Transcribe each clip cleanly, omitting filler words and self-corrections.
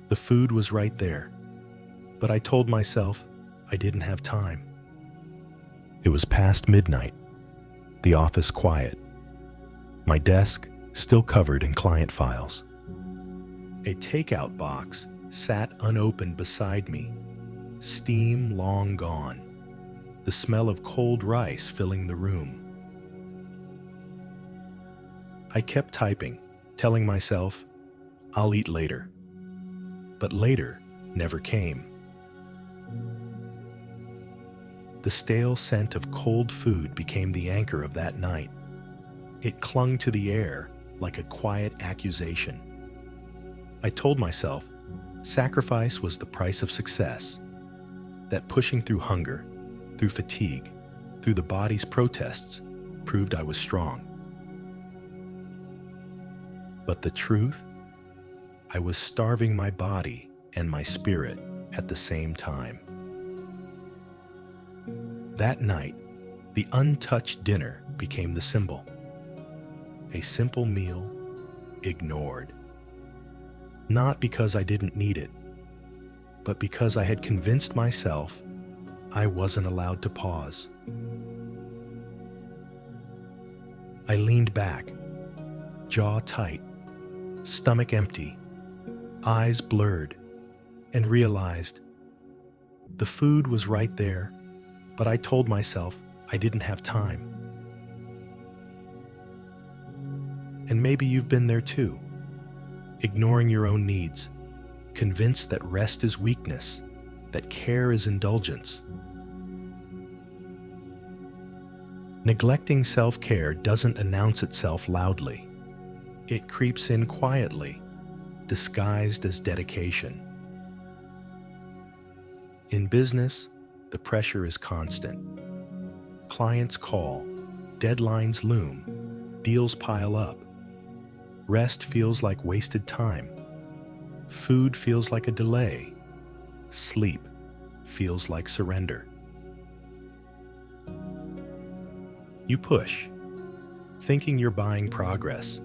The food was right there, but I told myself I didn't have time. It was past midnight, the office quiet, my desk still covered in client files. A takeout box sat unopened beside me, steam long gone, the smell of cold rice filling the room. I kept typing, telling myself, I'll eat later. But later never came. The stale scent of cold food became the anchor of that night. It clung to the air like a quiet accusation. I told myself sacrifice was the price of success, that pushing through hunger, through fatigue, through the body's protests, proved I was strong. But the truth? I was starving my body and my spirit at the same time. That night, the untouched dinner became the symbol. A simple meal, ignored. Not because I didn't need it, but because I had convinced myself I wasn't allowed to pause. I leaned back, jaw tight, stomach empty, eyes blurred, and realized the food was right there, but I told myself I didn't have time. And maybe you've been there too, ignoring your own needs, convinced that rest is weakness, that care is indulgence. Neglecting self-care doesn't announce itself loudly. It creeps in quietly, disguised as dedication. In business, the pressure is constant. Clients call, deadlines loom, deals pile up. Rest feels like wasted time. Food feels like a delay. Sleep feels like surrender. You push, thinking you're buying progress,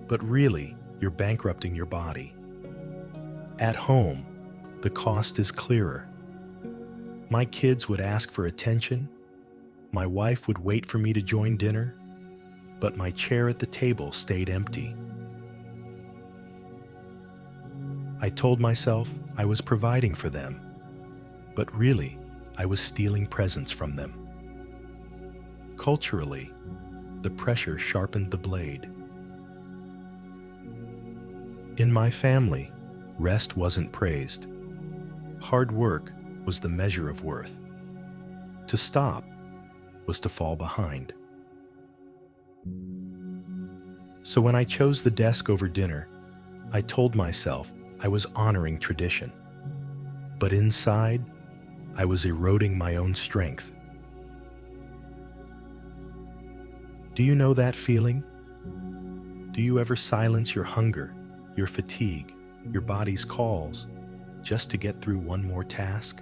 but really you're bankrupting your body. At home, the cost is clearer. My kids would ask for attention. My wife would wait for me to join dinner, but my chair at the table stayed empty. I told myself I was providing for them, but really, I was stealing presents from them. Culturally, the pressure sharpened the blade. In my family, rest wasn't praised. Hard work was the measure of worth. To stop was to fall behind. So when I chose the desk over dinner, I told myself I was honoring tradition. But inside, I was eroding my own strength. Do you know that feeling? Do you ever silence your hunger, your fatigue, your body's calls, just to get through one more task?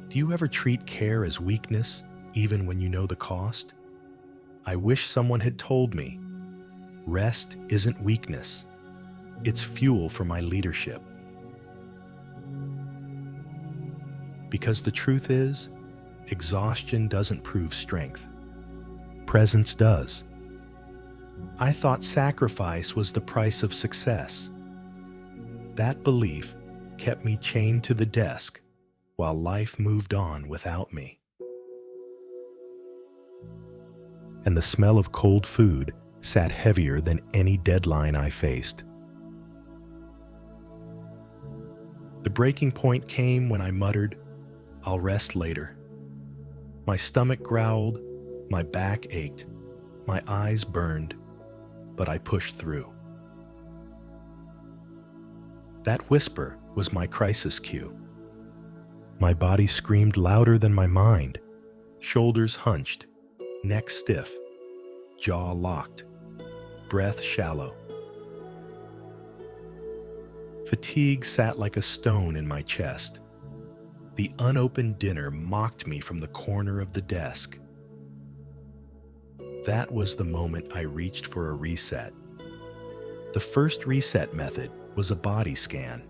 Do you ever treat care as weakness, even when you know the cost? I wish someone had told me, rest isn't weakness, it's fuel for my leadership. Because the truth is, exhaustion doesn't prove strength. Presence does. I thought sacrifice was the price of success. That belief kept me chained to the desk while life moved on without me. And the smell of cold food sat heavier than any deadline I faced. The breaking point came when I muttered, "I'll rest later." My stomach growled, my back ached, my eyes burned, but I pushed through. That whisper was my crisis cue. My body screamed louder than my mind, shoulders hunched, neck stiff, jaw locked, breath shallow. Fatigue sat like a stone in my chest. The unopened dinner mocked me from the corner of the desk. That was the moment I reached for a reset. The first reset method was a body scan.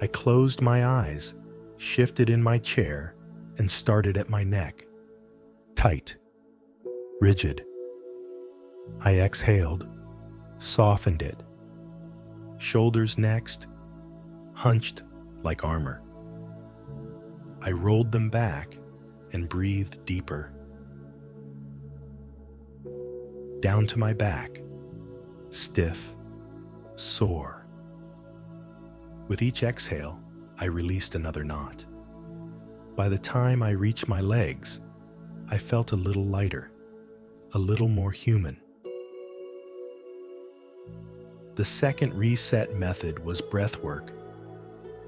I closed my eyes, shifted in my chair, and started at my neck. Tight, rigid. I exhaled, softened it. Shoulders next, hunched like armor. I rolled them back and breathed deeper. Down to my back, stiff, sore. With each exhale, I released another knot. By the time I reached my legs, I felt a little lighter, a little more human. The second reset method was breath work.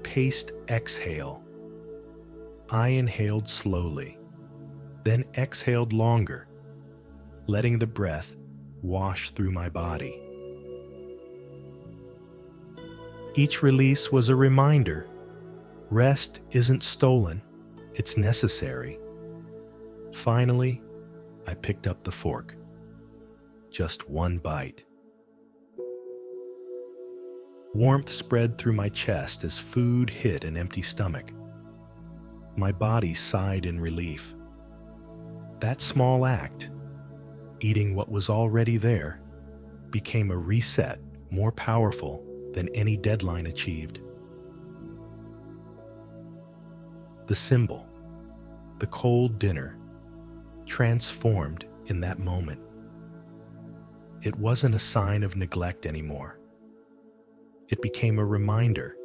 Paced exhale. I inhaled slowly, then exhaled longer, letting the breath wash through my body. Each release was a reminder: rest isn't stolen, it's necessary. Finally, I picked up the fork. Just one bite. Warmth spread through my chest as food hit an empty stomach. My body sighed in relief. That small act, eating what was already there, became a reset more powerful than any deadline achieved. The symbol, the cold dinner, transformed in that moment. It wasn't a sign of neglect anymore. It became a reminder: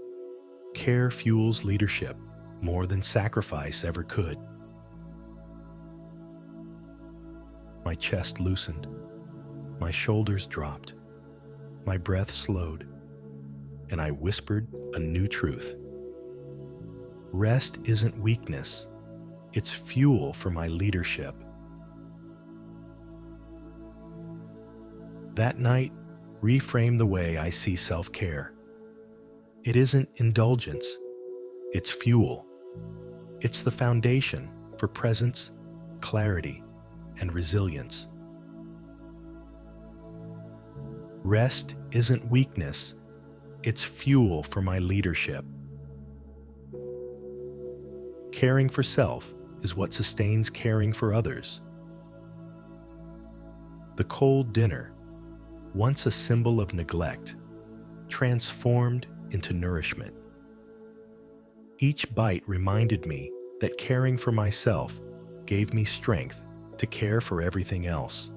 care fuels leadership more than sacrifice ever could. My chest loosened, my shoulders dropped, my breath slowed, and I whispered a new truth. Rest isn't weakness, it's fuel for my leadership. That night reframed the way I see self-care. It isn't indulgence, it's fuel. It's the foundation for presence, clarity, and resilience. Rest isn't weakness, it's fuel for my leadership. Caring for self is what sustains caring for others. The cold dinner, once a symbol of neglect, transformed into nourishment. Each bite reminded me that caring for myself gave me strength to care for everything else.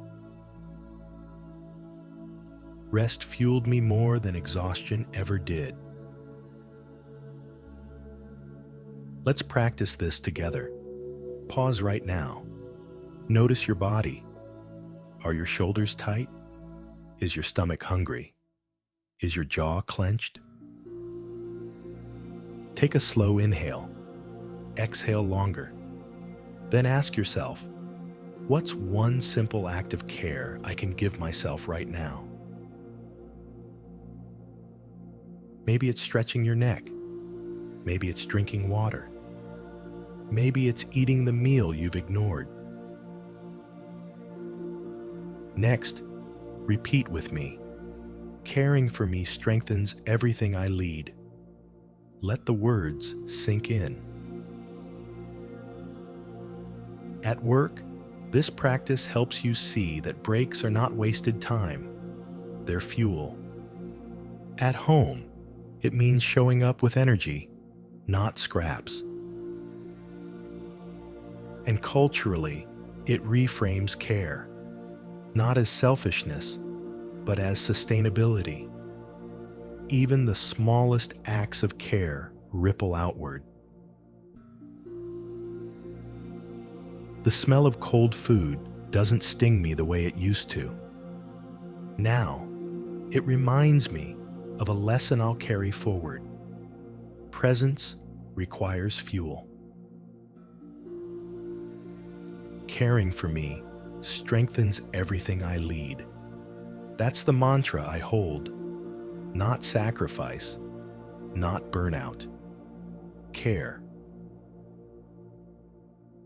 Rest fueled me more than exhaustion ever did. Let's practice this together. Pause right now. Notice your body. Are your shoulders tight? Is your stomach hungry? Is your jaw clenched? Take a slow inhale. Exhale longer. Then ask yourself, what's one simple act of care I can give myself right now? Maybe it's stretching your neck. Maybe it's drinking water. Maybe it's eating the meal you've ignored. Next, repeat with me. Caring for me strengthens everything I lead. Let the words sink in. At work, this practice helps you see that breaks are not wasted time. They're fuel. At home, it means showing up with energy, not scraps. And culturally, it reframes care, not as selfishness, but as sustainability. Even the smallest acts of care ripple outward. The smell of cold food doesn't sting me the way it used to. Now, it reminds me of a lesson I'll carry forward. Presence requires fuel. Caring for me strengthens everything I lead. That's the mantra I hold. Not sacrifice, not burnout. Care.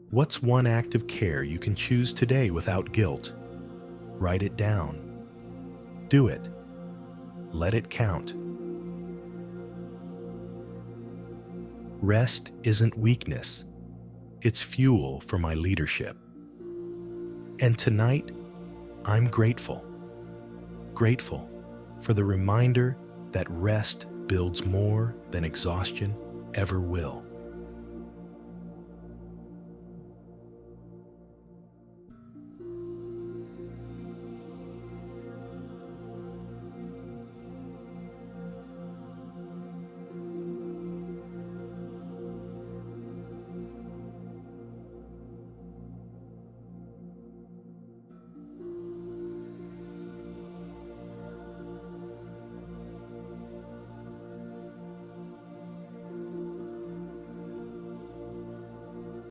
What's one act of care you can choose today without guilt? Write it down. Do it. Let it count. Rest isn't weakness. It's fuel for my leadership. And tonight, I'm grateful. Grateful for the reminder that rest builds more than exhaustion ever will.